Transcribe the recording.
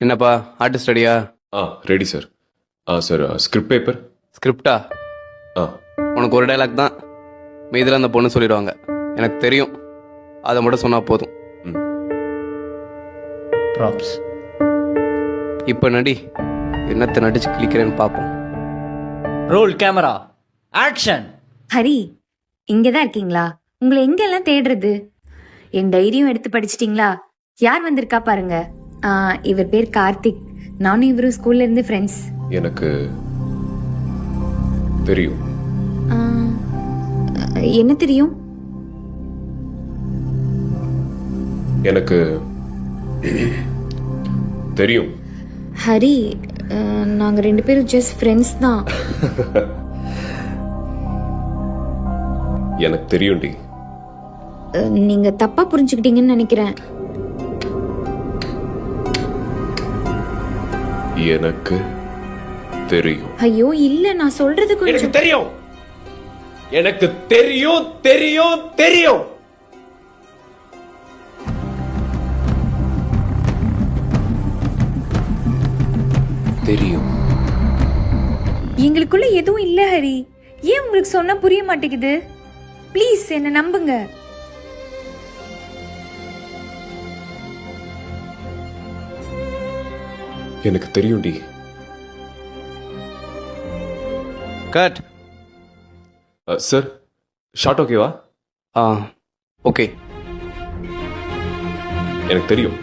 என்னப்பா ஆர்டிஸ்ட் ரெடியா? Ready sir. Sir script paper. ஸ்கிரிப்டா? ஆ உனக்கு ஒரு டைலாக் தான், மீதில் அந்த பொண்ணு சொல்லிடுவாங்க. எனக்கு தெரியும், அதை மட்டும் சொன்னால் போதும். ப்ராப்ஸ். இப்போ நடி, என்னத்தை நடிச்சு கிளிக்கிறேன்னு பார்ப்போம். Role camera action. ஹரி, இங்கே தான் இருக்கீங்களா? உங்களை எங்கெல்லாம் தேடுறது? என் டைரியும் எடுத்து படிச்சிட்டிங்களா? யார் வந்திருக்கா பாருங்க. இவர் பேர் கார்த்திக். நானும் இவரும் ஸ்கூல்ல இருந்து ஃப்ரெண்ட்ஸ். எனக்கு தெரியும். என்ன தெரியும்? எனக்கு தெரியும். ஹரி, நாங்கள் 2 பேரும் ஜஸ்ட் ஃப்ரெண்ட்ஸ் தான். எனக்கு தெரியும்டி. நீங்க தப்பா புரிஞ்சுக்கிட்டீங்கன்னு நினைக்கிறேன். எனக்கு தெரியும். ஐயோ இல்ல, நான் சொல்றது எனக்கு கொஞ்சம். தெரியும். எனக்கு தெரியும் தெரியும் தெரியும். தெரியும். எங்களுக்குள்ள எதுவும் இல்ல ஹரி. ஏன் உங்களுக்கு சொன்னா புரிய மாட்டேங்குது? ப்ளீஸ் என்ன நம்புங்க. எனக்கு தெரியும்டி. கட். சார் ஷார்ட் ஓகேவா? ஓகே. எனக்கு தெரியும்.